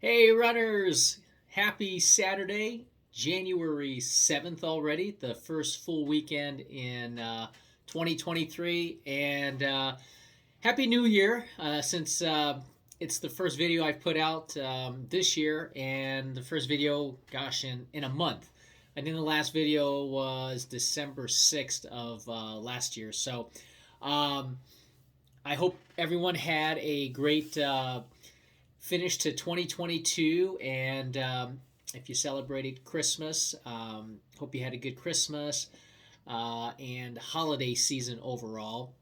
Hey, runners! Happy Saturday, January 7th already, the first full weekend in 2023. And Happy New Year, since it's the first video I've put out this year, and the first video, gosh, in a month. I think the last video was December 6th of last year. So um, I hope everyone had a great finish to 2022, and if you celebrated Christmas, hope you had a good Christmas and holiday season overall,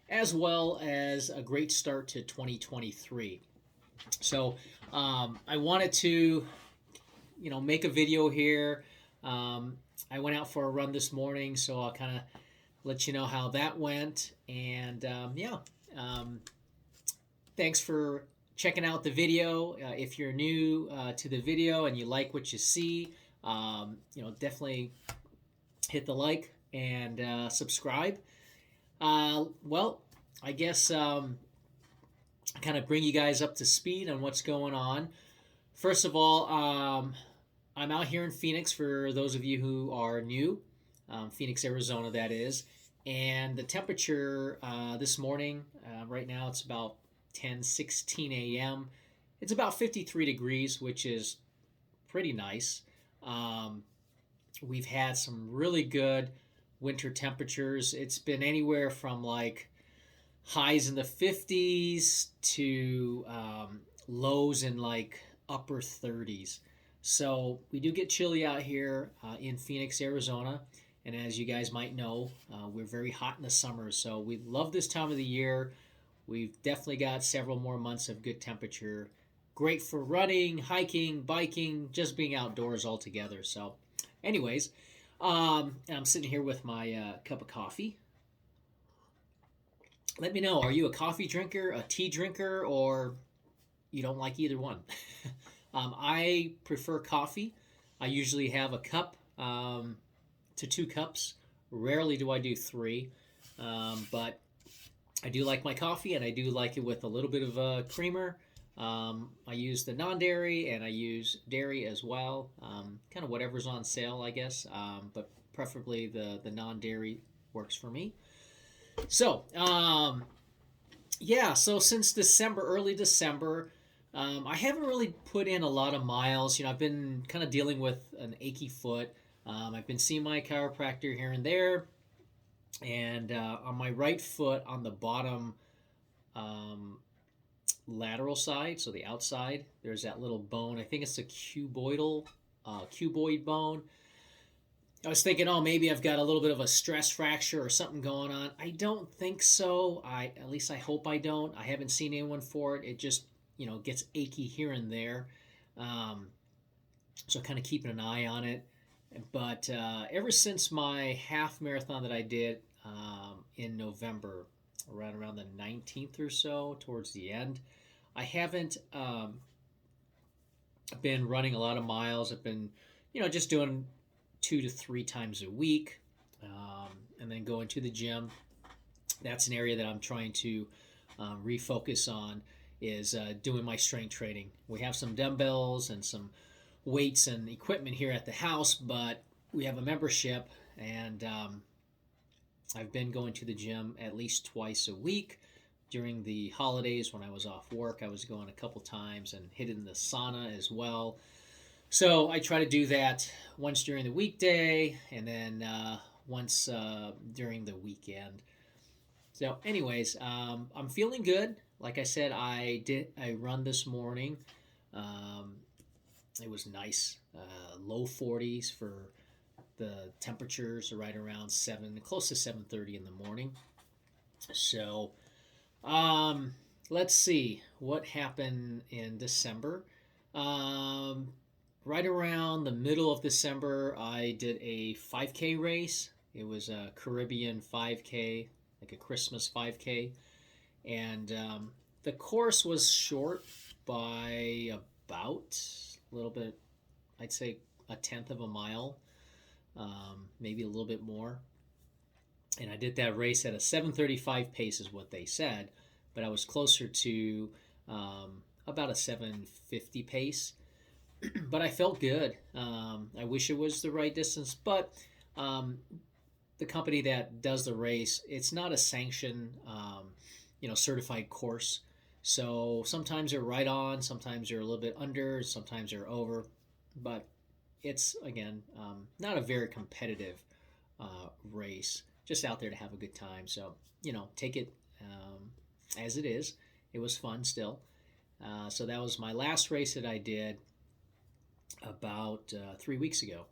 as well as a great start to 2023. So I wanted to, make a video here. I went out for a run this morning, so I'll kind of let you know how that went. And um, thanks for checking out the video. If you're new to the video and you like what you see, definitely hit the like and subscribe. Well, I guess kind of bring you guys up to speed on what's going on. First of all, I'm out here in Phoenix for those of you who are new, Phoenix, Arizona, that is. And the temperature this morning, right now, it's about 10:16 a.m. It's about 53 degrees, which is pretty nice. Um, we've had some really good winter temperatures. It's been anywhere from like highs in the 50s to lows in like upper 30s. So we do get chilly out here in Phoenix, Arizona. And as you guys might know, we're very hot in the summer. So we love this time of the year. We've definitely got several more months of good temperature. Great for running, hiking, biking, just being outdoors altogether. So, anyways, and I'm sitting here with my cup of coffee. Let me know, are you a coffee drinker, a tea drinker, or you don't like either one? I prefer coffee. I usually have a cup to 2 cups. Rarely do I do three, but I do like my coffee, and I do like it with a little bit of creamer. I use the non-dairy, and I use dairy as well. Kind of whatever's on sale, I guess. But preferably the non-dairy works for me. So yeah, so since December, early December, I haven't really put in a lot of miles. I've been kind of dealing with an achy foot. I've been seeing my chiropractor here and there, and on my right foot, on the bottom um, lateral side, so the outside, there's that little bone. I think it's a cuboid bone. I was thinking, oh, maybe I've got a little bit of a stress fracture or something going on. I don't think so. At least I hope I don't. I haven't seen anyone for it. It just gets achy here and there. Um, so kind of keeping an eye on it. But ever since my half marathon that I did in November, around the 19th or so, towards the end, I haven't been running a lot of miles. I've been, just doing 2 to 3 times a week, and then going to the gym. That's an area that I'm trying to refocus on, is doing my strength training. We have some dumbbells and some weights and equipment here at the house, but we have a membership, and I've been going to the gym at least twice a week. During the holidays when I was off work, I was going a couple times and hitting the sauna as well. So I try to do that once during the weekday, and then once during the weekend. So, anyways, I'm feeling good. Like I said, I run this morning. Um, it was nice, low 40s for the temperatures, right around 7, close to 7:30 in the morning. So, let's see what happened in December. Um, right around the middle of December, I did a 5K race. It was a Caribbean 5K, like a Christmas 5K. And the course was short by about a little bit, I'd say a tenth of a mile, maybe a little bit more. And I did that race at a 7:35 pace, is what they said, but I was closer to about a 7:50 pace, but I felt good. I wish it was the right distance, but um, the company that does the race, it's not a sanctioned, certified course. So sometimes they're right on, sometimes they're a little bit under, sometimes they're over, but it's again not a very competitive race. Just out there to have a good time. So take it as it is. It was fun still. So that was my last race that I did about 3 weeks ago.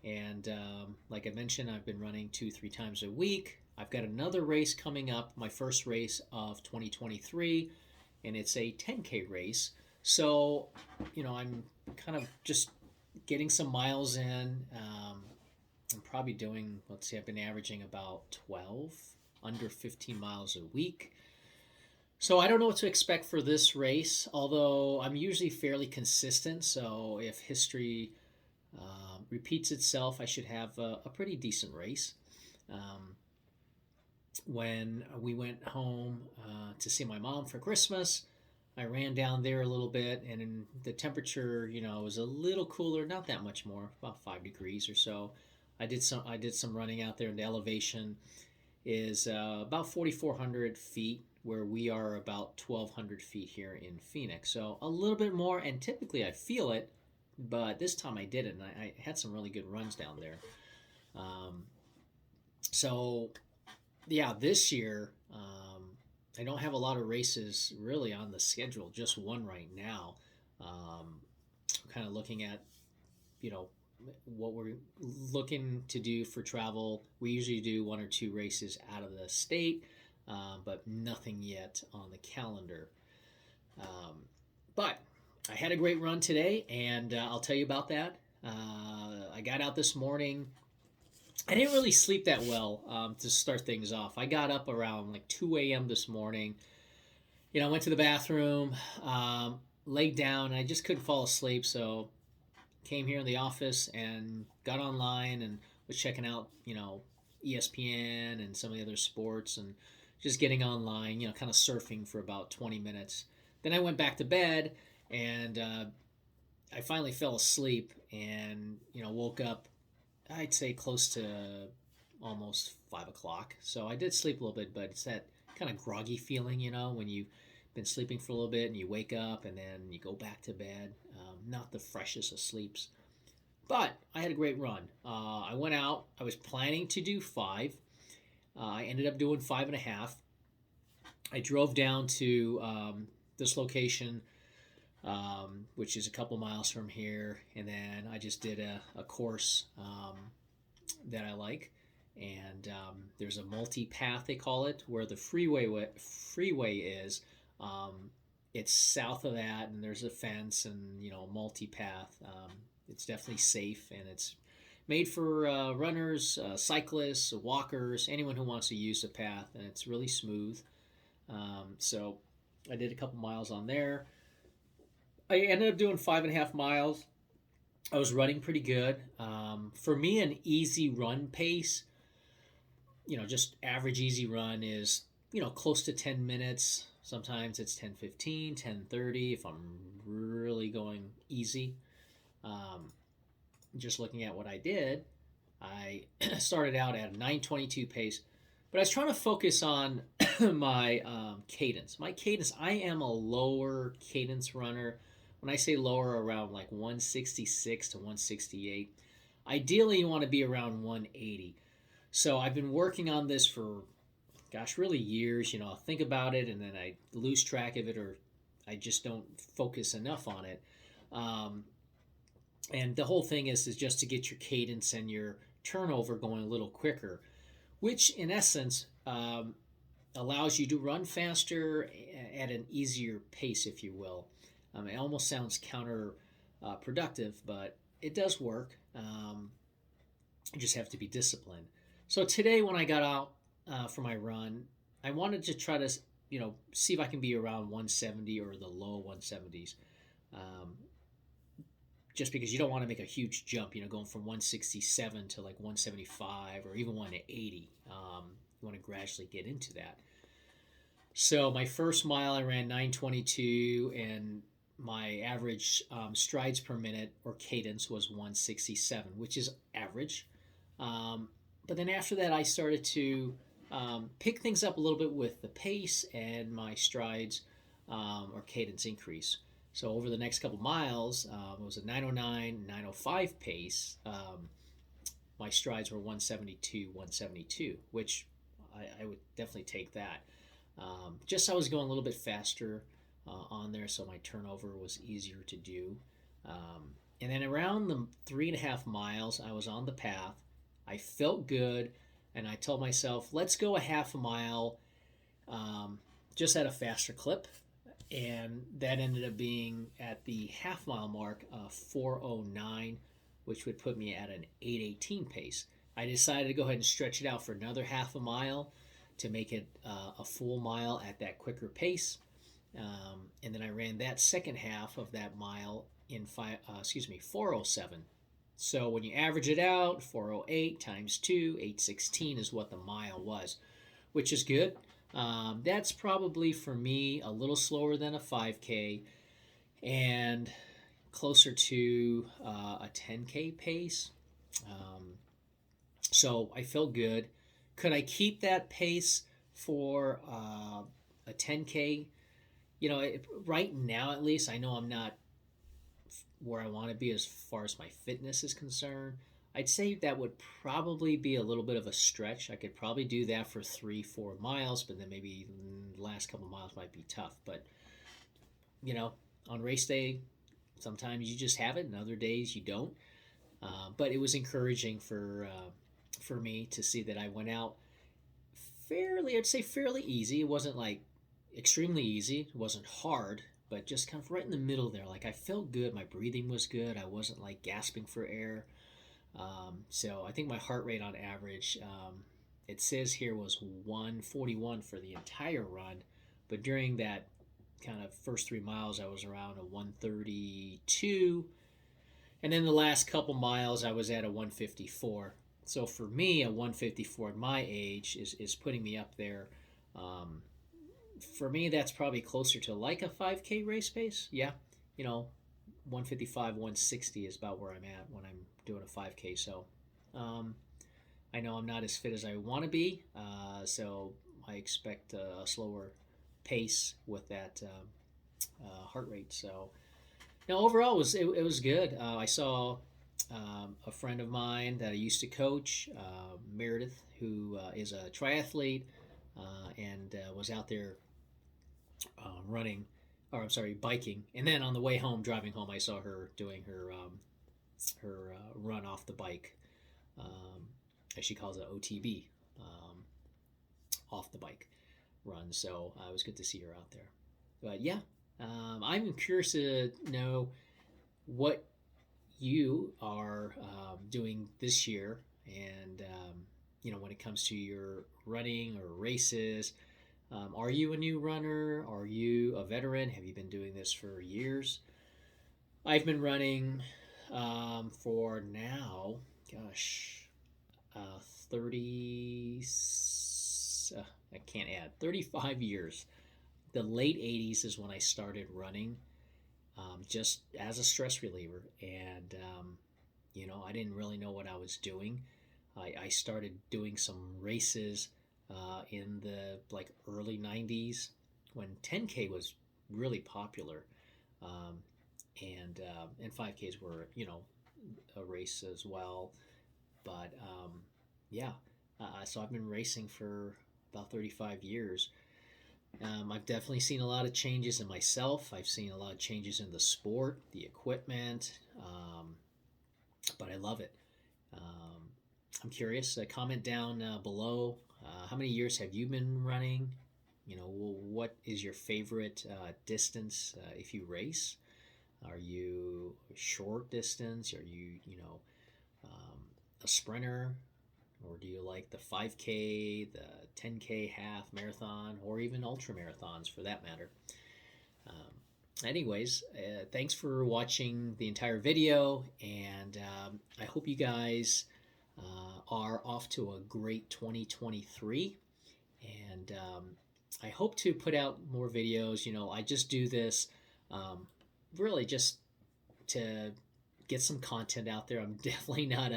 And like I mentioned, I've been running 2, 3 times a week. I've got another race coming up, my first race of 2023, and it's a 10K race. So, I'm kind of just getting some miles in. I'm probably doing, let's see, I've been averaging about 12, under 15 miles a week. So I don't know what to expect for this race, although I'm usually fairly consistent. So if history repeats itself, I should have a pretty decent race. Um, when we went home to see my mom for Christmas, I ran down there a little bit, and the temperature, was a little cooler, not that much more, about 5 degrees or so. I did some running out there, and the elevation is about 4,400 feet, where we are about 1,200 feet here in Phoenix. So a little bit more, and typically I feel it, but this time I didn't. I had some really good runs down there. Um, so yeah, this year I don't have a lot of races really on the schedule, just one right now. I'm kind of looking at you know what we're looking to do for travel. We usually do 1 or 2 races out of the state, but nothing yet on the calendar. But I had a great run today, and I'll tell you about that. I got out this morning. I didn't really sleep that well to start things off. I got up around like 2 a.m. this morning. I went to the bathroom, laid down, and I just couldn't fall asleep. So came here in the office and got online and was checking out, ESPN and some of the other sports and just getting online, kind of surfing for about 20 minutes. Then I went back to bed and I finally fell asleep and, woke up, I'd say close to almost 5 o'clock. So I did sleep a little bit, but it's that kind of groggy feeling, when you've been sleeping for a little bit and you wake up and then you go back to bed. Not the freshest of sleeps. But I had a great run. I went out. I was planning to do 5. I ended up doing 5.5. I drove down to this location, which is a couple miles from here, and then I just did a course that I like. And there's a multi-path, they call it, where the freeway is. It's south of that, and there's a fence and multi-path. It's definitely safe, and it's made for runners, cyclists, walkers, anyone who wants to use the path, and it's really smooth. So I did a couple miles on there. I ended up doing 5.5 miles. I was running pretty good. For me, an easy run pace, just average easy run is close to 10 minutes. Sometimes it's 10:15, 10:30 if I'm really going easy. Um, just looking at what I did, I started out at a 9:22 pace, but I was trying to focus on my cadence. My cadence, I am a lower cadence runner. When I say lower, around like 166 to 168. Ideally, you want to be around 180. So I've been working on this for, gosh, really years. I'll think about it and then I lose track of it, or I just don't focus enough on it. And the whole thing is just to get your cadence and your turnover going a little quicker, which in essence allows you to run faster at an easier pace, if you will. It almost sounds counterproductive, but it does work. You just have to be disciplined. So today, when I got out for my run, I wanted to try to, see if I can be around 170 or the low 170s. Just because you don't want to make a huge jump, going from 167 to like 175 or even 180. You want to gradually get into that. So my first mile I ran 9:22, and my average strides per minute or cadence was 167, which is average. Um, but then after that, I started to pick things up a little bit with the pace, and my strides or cadence increase. So over the next couple miles, it was a 9:09, 9:05 pace. My strides were 172, 172, which I would definitely take that. Just I was going a little bit faster on there, so my turnover was easier to do. And then around the 3.5 miles, I was on the path. I felt good, and I told myself, let's go a half a mile um, just at a faster clip. And that ended up being at the half mile mark, 4:09, which would put me at an 8:18 pace. I decided to go ahead and stretch it out for another half a mile to make it a full mile at that quicker pace. And then I ran that second half of that mile in 4:07. So when you average it out, 4:08 times 2, 8:16 is what the mile was, which is good. That's probably for me a little slower than a 5K and closer to a 10K pace. Um, so I felt good. Could I keep that pace for a 10K? Right now at least, I know I'm not where I want to be as far as my fitness is concerned. I'd say that would probably be a little bit of a stretch. I could probably do that for 3, 4 miles, but then maybe the last couple miles might be tough. But, you know, on race day, sometimes you just have it, and other days you don't. But it was encouraging for me to see that I went out I'd say fairly easy. It wasn't like extremely easy. It wasn't hard, but just kind of right in the middle there. Like I felt good. My breathing was good. I wasn't like gasping for air. So I think my heart rate on average, it says here was 141 for the entire run, but during that kind of first 3 miles, I was around a 132, and then the last couple miles, I was at a 154. So for me, a 154 at my age is putting me up there. Um, for me, that's probably closer to like a 5K race pace. Yeah, you know, 155, 160 is about where I'm at when I'm doing a 5K. So um, I know I'm not as fit as I want to be. So I expect a slower pace with that heart rate. So now overall, it was good. I saw a friend of mine that I used to coach, Meredith, who is a triathlete and was out there running, or I'm sorry, biking. And then on the way home, driving home, I saw her doing her run off the bike, um, as she calls it, OTB, off the bike run. So it was good to see her out there. But yeah, I'm curious to know what you are doing this year, and when it comes to your running or races. Are you a new runner? Are you a veteran? Have you been doing this for years? I've been running for now, gosh, 30, I can't add, 35 years. The late 80s is when I started running, just as a stress reliever. And, I didn't really know what I was doing. I started doing some races in the like early 90s when 10K was really popular. Um, and 5Ks were, a race as well. But yeah, so I've been racing for about 35 years. I've definitely seen a lot of changes in myself. I've seen a lot of changes in the sport, the equipment, but I love it. Um, I'm curious. Comment down below. How many years have you been running? What is your favorite distance if you race? Are you short distance? Are you, um, a sprinter? Or do you like the 5K, the 10K half marathon, or even ultra marathons for that matter? Anyways, thanks for watching the entire video, and I hope you guys are off to a great 2023. And I hope to put out more videos. I just do this really just to get some content out there. I'm definitely not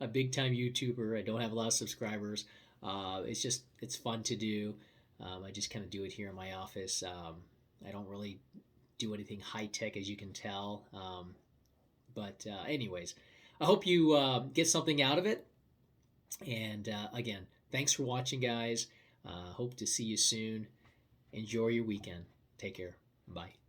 a big time YouTuber. I don't have a lot of subscribers. It's fun to do. I just kind of do it here in my office. I don't really do anything high tech, as you can tell. But anyways, I hope you get something out of it. And again, thanks for watching, guys. Hope to see you soon. Enjoy your weekend. Take care. Bye.